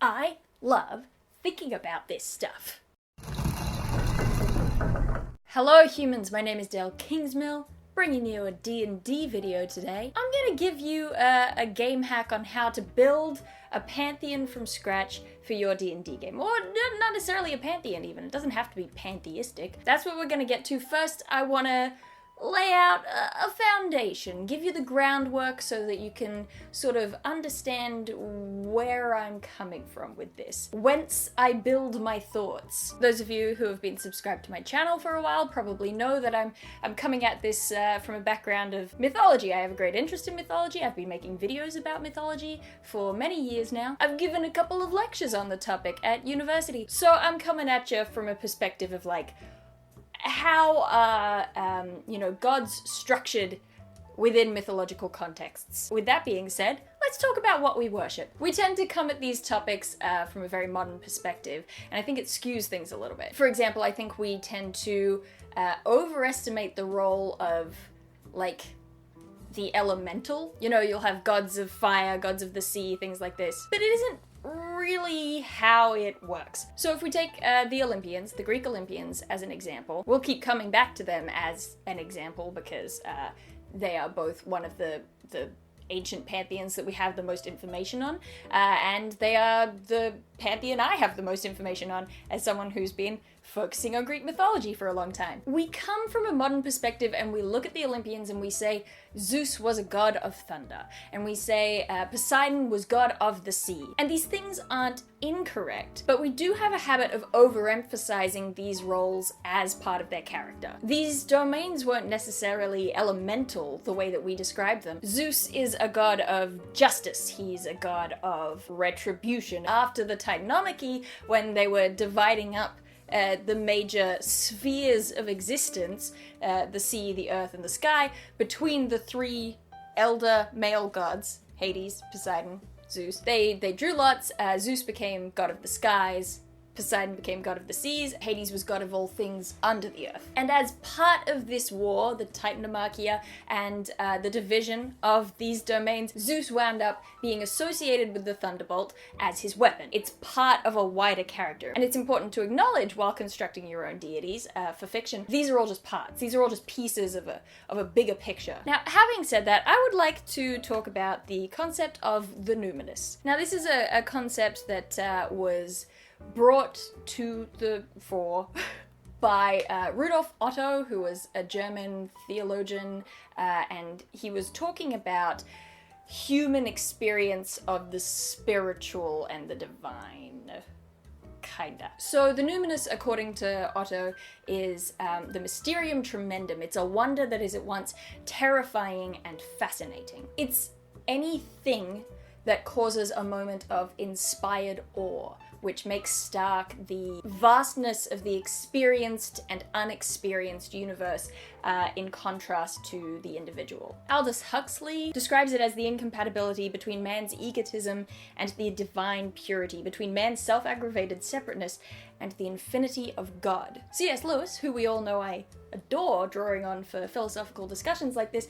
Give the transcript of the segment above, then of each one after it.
I love thinking about this stuff. Hello humans, my name is Dael Kingsmill, bringing you a D&D video today. I'm gonna give you a game hack on how to build a pantheon from scratch for your D&D game. Or not necessarily a pantheon even, it doesn't have to be pantheistic. That's what we're gonna get to. First, I wanna lay out a foundation, give you the groundwork so that you can sort of understand where I'm coming from with this. Whence I build my thoughts. Those of you who have been subscribed to my channel for a while probably know that I'm coming at this from a background of mythology. I have a great interest in mythology. I've been making videos about mythology for many years now. I've given a couple of lectures on the topic at university. So I'm coming at you from a perspective of like, how are, gods structured within mythological contexts. With that being said, let's talk about what we worship. We tend to come at these topics from a very modern perspective, and I think it skews things a little bit. For example, I think we tend to overestimate the role of, like, the elemental. You know, you'll have gods of fire, gods of the sea, things like this. But it isn't really how it works. So if we take the Olympians, the Greek Olympians as an example, we'll keep coming back to them as an example because they are both one of the ancient pantheons that we have the most information on, and they are the pantheon I have the most information on as someone who's been focusing on Greek mythology for a long time. We come from a modern perspective and we look at the Olympians and we say Zeus was a god of thunder, and we say Poseidon was god of the sea. And these things aren't incorrect, but we do have a habit of overemphasizing these roles as part of their character. These domains weren't necessarily elemental the way that we describe them. Zeus is a god of justice. He's a god of retribution. After the Titanomachy, when they were dividing up the major spheres of existence, the sea, the earth, and the sky, between the three elder male gods, Hades, Poseidon, Zeus. They drew lots. Zeus became god of the skies, Poseidon became god of the seas, Hades was god of all things under the earth. And as part of this war, the Titanomachy and the division of these domains, Zeus wound up being associated with the thunderbolt as his weapon. It's part of a wider character, and it's important to acknowledge while constructing your own deities for fiction. These are all just parts. These are all just pieces of a bigger picture. Now, having said that, I would like to talk about the concept of the numinous. Now, this is a concept that was brought to the fore by Rudolf Otto, who was a German theologian, and he was talking about human experience of the spiritual and the divine, kinda. So the numinous, according to Otto, is the mysterium tremendum. It's a wonder that is at once terrifying and fascinating. It's anything that causes a moment of inspired awe, which makes stark the vastness of the experienced and unexperienced universe in contrast to the individual. Aldous Huxley describes it as the incompatibility between man's egotism and the divine purity, between man's self-aggravated separateness and the infinity of God. C.S. Lewis, who we all know I adore drawing on for philosophical discussions like this,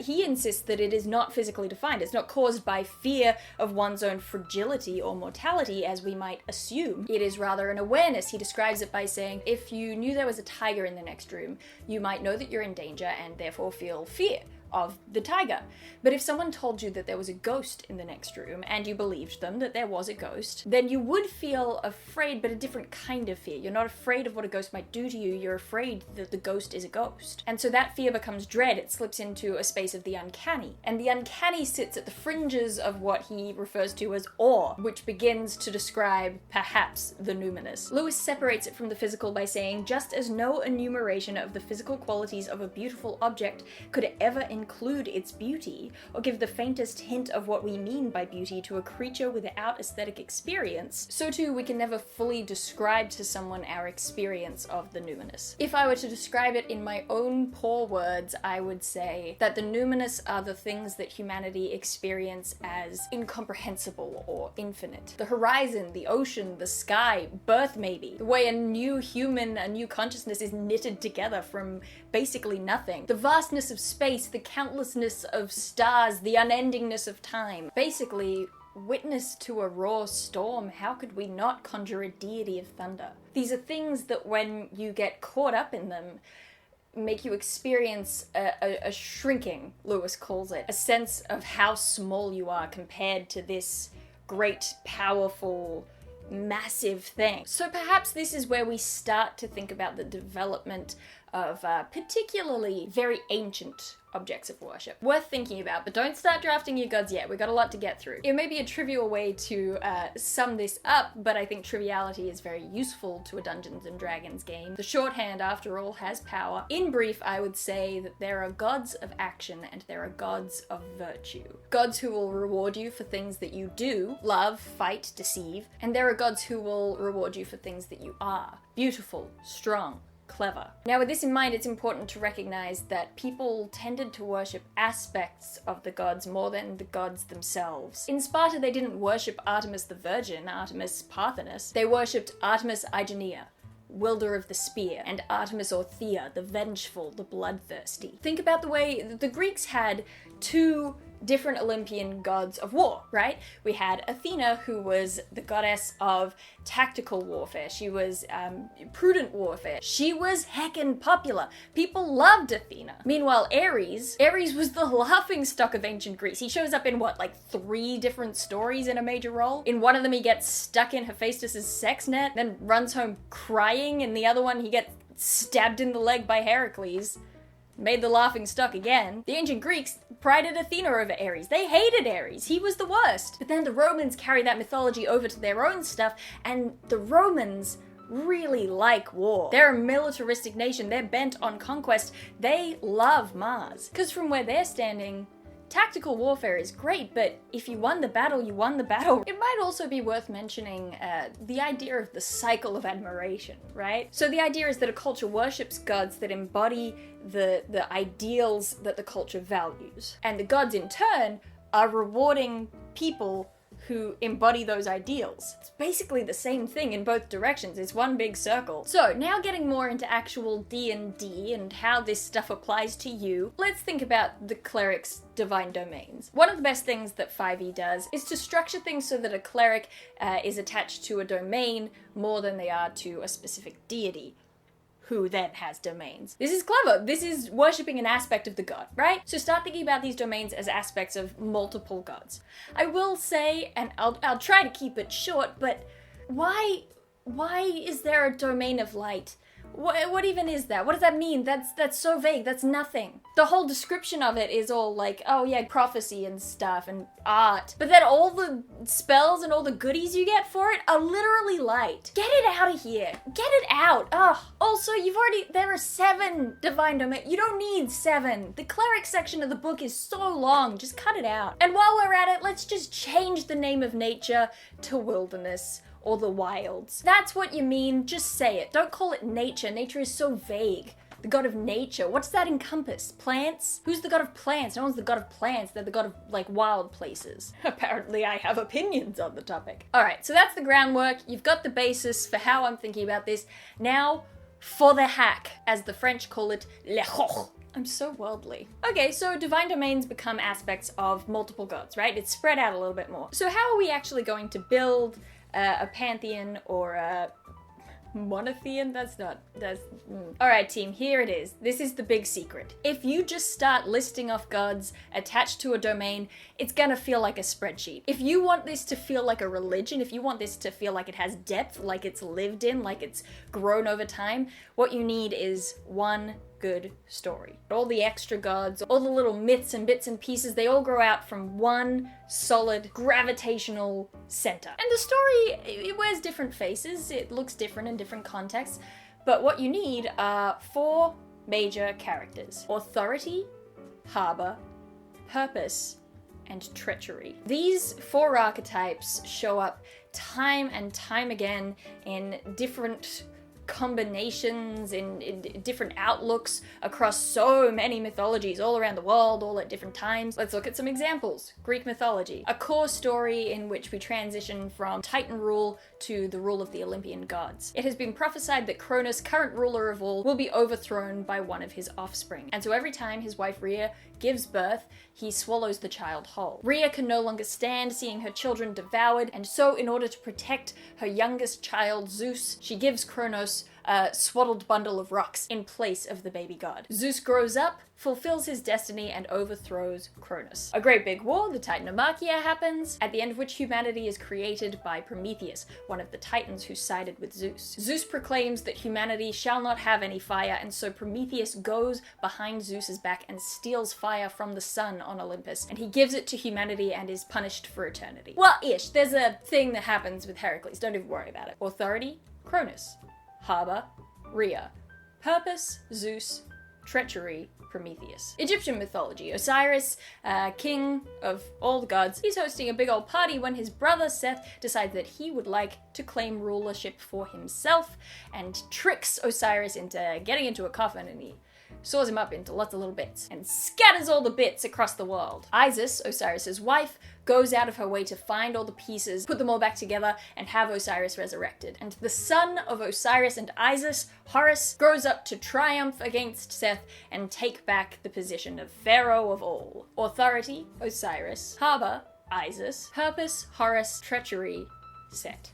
he insists that it is not physically defined. It's not caused by fear of one's own fragility or mortality, as we might assume. It is rather an awareness. He describes it by saying, if you knew there was a tiger in the next room, you might know that you're in danger and therefore feel fear of the tiger. But if someone told you that there was a ghost in the next room and you believed them that there was a ghost, then you would feel afraid, but a different kind of fear. You're not afraid of what a ghost might do to you, you're afraid that the ghost is a ghost. And so that fear becomes dread. It slips into a space of the uncanny. And the uncanny sits at the fringes of what he refers to as awe, which begins to describe, perhaps, the numinous. Lewis separates it from the physical by saying, just as no enumeration of the physical qualities of a beautiful object could ever include its beauty, or give the faintest hint of what we mean by beauty to a creature without aesthetic experience, so too we can never fully describe to someone our experience of the numinous. If I were to describe it in my own poor words, I would say that the numinous are the things that humanity experience as incomprehensible or infinite. The horizon, the ocean, the sky, birth maybe. The way a new human, a new consciousness is knitted together from basically nothing. The vastness of space, the countlessness of stars, the unendingness of time. Basically, witness to a raw storm, how could we not conjure a deity of thunder? These are things that when you get caught up in them, make you experience a shrinking, Lewis calls it, a sense of how small you are compared to this great, powerful, massive thing. So perhaps this is where we start to think about the development of particularly very ancient objects of worship. Worth thinking about, but don't start drafting your gods yet. We've got a lot to get through. It may be a trivial way to sum this up, but I think triviality is very useful to a Dungeons and Dragons game. The shorthand, after all, has power. In brief, I would say that there are gods of action and there are gods of virtue. Gods who will reward you for things that you do, love, fight, deceive, and there are gods who will reward you for things that you are. Beautiful, strong, clever. Now, with this in mind, it's important to recognize that people tended to worship aspects of the gods more than the gods themselves. In Sparta, they didn't worship Artemis the Virgin, Artemis Parthenis. They worshipped Artemis Igeneia, wielder of the spear, and Artemis Orthia, the vengeful, the bloodthirsty. Think about the way the Greeks had two different Olympian gods of war, right? We had Athena, who was the goddess of tactical warfare. She was prudent warfare. She was heckin' popular. People loved Athena. Meanwhile, Ares was the laughingstock of ancient Greece. He shows up in what, like 3 different stories in a major role? In one of them, he gets stuck in Hephaestus's sex net, then runs home crying. In the other one, he gets stabbed in the leg by Heracles. Made the laughing stock again. The ancient Greeks prided Athena over Ares. They hated Ares. He was the worst. But then the Romans carry that mythology over to their own stuff, and the Romans really like war. They're a militaristic nation. They're bent on conquest. They love Mars. Because from where they're standing, tactical warfare is great, but if you won the battle, you won the battle. It might also be worth mentioning the idea of the cycle of admiration, right? So the idea is that a culture worships gods that embody the ideals that the culture values. And the gods, in turn, are rewarding people who embody those ideals. It's basically the same thing in both directions. It's one big circle. So now getting more into actual D&D and how this stuff applies to you, let's think about the cleric's divine domains. One of the best things that 5e does is to structure things so that a cleric is attached to a domain more than they are to a specific deity, who then has domains. This is clever. This is worshipping an aspect of the god, right? So start thinking about these domains as aspects of multiple gods. I will say, and I'll try to keep it short, but why is there a domain of light? What even is that? What does that mean? That's so vague. That's nothing. The whole description of it is all like, oh yeah, prophecy and stuff and art. But then all the spells and all the goodies you get for it are literally light. Get it out of here. Get it out. Ugh. Also, there are 7 divine domains. You don't need 7. The cleric section of the book is so long. Just cut it out. And while we're at it, let's just change the name of nature to wilderness. Or the wilds. That's what you mean, just say it. Don't call it nature. Nature is so vague. The god of nature, what does that encompass? Plants? Who's the god of plants? No one's the god of plants, they're the god of, like, wild places. Apparently I have opinions on the topic. Alright, so that's the groundwork. You've got the basis for how I'm thinking about this. Now, for the hack, as the French call it, le choch. I'm so worldly. Okay, so divine domains become aspects of multiple gods, right? It's spread out a little bit more. So how are we actually going to build a pantheon or a monotheon? Alright team, here it is. This is the big secret. If you just start listing off gods attached to a domain, it's gonna feel like a spreadsheet. If you want this to feel like a religion, if you want this to feel like it has depth, like it's lived in, like it's grown over time, what you need is one good story. All the extra gods, all the little myths and bits and pieces, they all grow out from one solid gravitational center. And the story, it wears different faces, it looks different in different contexts, but what you need are 4 major characters: authority, harbor, purpose, and treachery. These 4 archetypes show up time and time again in different combinations in different outlooks across so many mythologies all around the world, all at different times. Let's look at some examples. Greek mythology, a core story in which we transition from Titan rule to the rule of the Olympian gods. It has been prophesied that Cronus, current ruler of all, will be overthrown by one of his offspring, and so every time his wife Rhea gives birth, he swallows the child whole. Rhea can no longer stand seeing her children devoured, and so in order to protect her youngest child, Zeus, she gives Kronos a swaddled bundle of rocks in place of the baby god. Zeus grows up, fulfills his destiny, and overthrows Cronus. A great big war, the Titanomachia, happens, at the end of which humanity is created by Prometheus, one of the Titans who sided with Zeus. Zeus proclaims that humanity shall not have any fire, and so Prometheus goes behind Zeus's back and steals fire from the sun on Olympus, and he gives it to humanity and is punished for eternity. Well-ish. There's a thing that happens with Heracles. Don't even worry about it. Authority, Cronus. Harbor, Rhea. Purpose, Zeus. Treachery, Prometheus. Egyptian mythology. Osiris, king of all the gods, he's hosting a big old party when his brother Seth decides that he would like to claim rulership for himself and tricks Osiris into getting into a coffin, and he saws him up into lots of little bits and scatters all the bits across the world. Isis, Osiris's wife, goes out of her way to find all the pieces, put them all back together, and have Osiris resurrected. And the son of Osiris and Isis, Horus, grows up to triumph against Seth and take back the position of pharaoh of all. Authority, Osiris. Harbor, Isis. Purpose, Horus. Treachery, Set.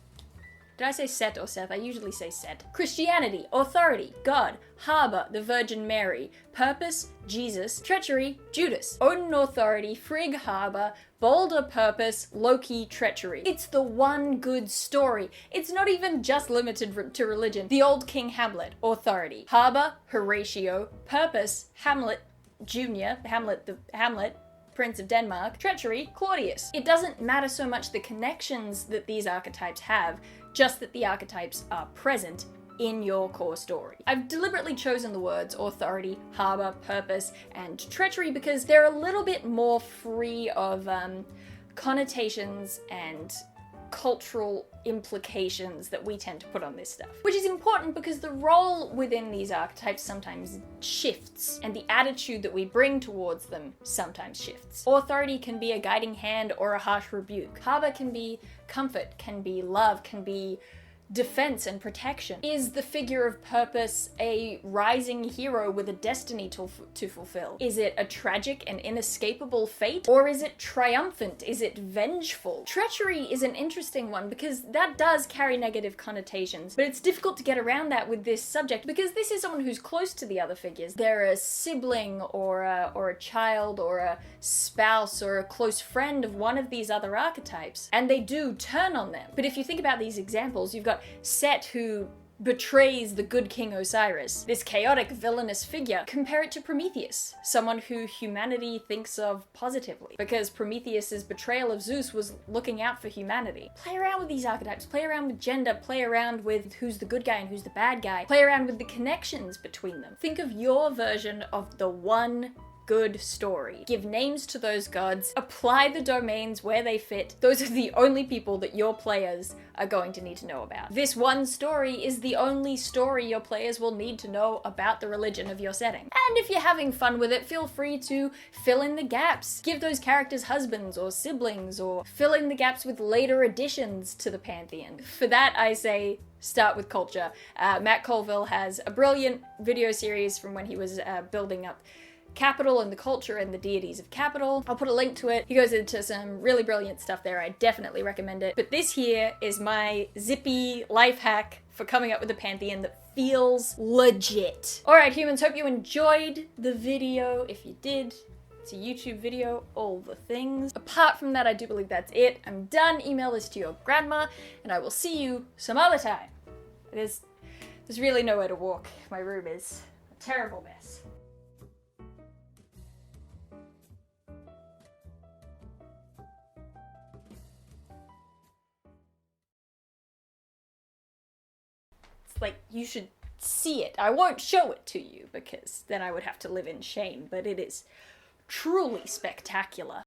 Did I say Set or Seth? I usually say Set. Christianity, authority, God. Harbor, the Virgin Mary. Purpose, Jesus. Treachery, Judas. Odin, authority. Frigg, harbor. Balder, purpose. Loki, treachery. It's the one good story. It's not even just limited to religion. The old King Hamlet, authority. Harbor, Horatio. Purpose, Hamlet Jr. Hamlet, Prince of Denmark. Treachery, Claudius. It doesn't matter so much the connections that these archetypes have, just that the archetypes are present in your core story. I've deliberately chosen the words authority, harbor, purpose, and treachery because they're a little bit more free of connotations and cultural implications that we tend to put on this stuff. Which is important because the role within these archetypes sometimes shifts, and the attitude that we bring towards them sometimes shifts. Authority can be a guiding hand or a harsh rebuke. Harbor can be comfort, can be love, can be defense and protection. Is the figure of purpose a rising hero with a destiny to fulfill? Is it a tragic and inescapable fate? Or is it triumphant? Is it vengeful? Treachery is an interesting one because that does carry negative connotations, but it's difficult to get around that with this subject because this is someone who's close to the other figures. They're a sibling or a child or a spouse or a close friend of one of these other archetypes, and they do turn on them. But if you think about these examples, you've got Set, who betrays the good King Osiris, this chaotic villainous figure. Compare it to Prometheus, someone who humanity thinks of positively, because Prometheus's betrayal of Zeus was looking out for humanity. Play around with these archetypes, play around with gender, play around with who's the good guy and who's the bad guy, play around with the connections between them. Think of your version of the one good story. Give names to those gods, apply the domains where they fit. Those are the only people that your players are going to need to know about. This one story is the only story your players will need to know about the religion of your setting. And if you're having fun with it, feel free to fill in the gaps. Give those characters husbands or siblings, or fill in the gaps with later additions to the pantheon. For that, I say start with culture. Matt Colville has a brilliant video series from when he was building up capital and the culture and the deities of capital. I'll put a link to it. He goes into some really brilliant stuff there. I definitely recommend it. But this here is my zippy life hack for coming up with a pantheon that feels legit. Alright humans, hope you enjoyed the video. If you did, it's a YouTube video, all the things. Apart from that, I do believe that's it. I'm done. Email this to your grandma, and I will see you some other time. There's really nowhere to walk. My room is a terrible mess. Like, you should see it. I won't show it to you because then I would have to live in shame, but it is truly spectacular.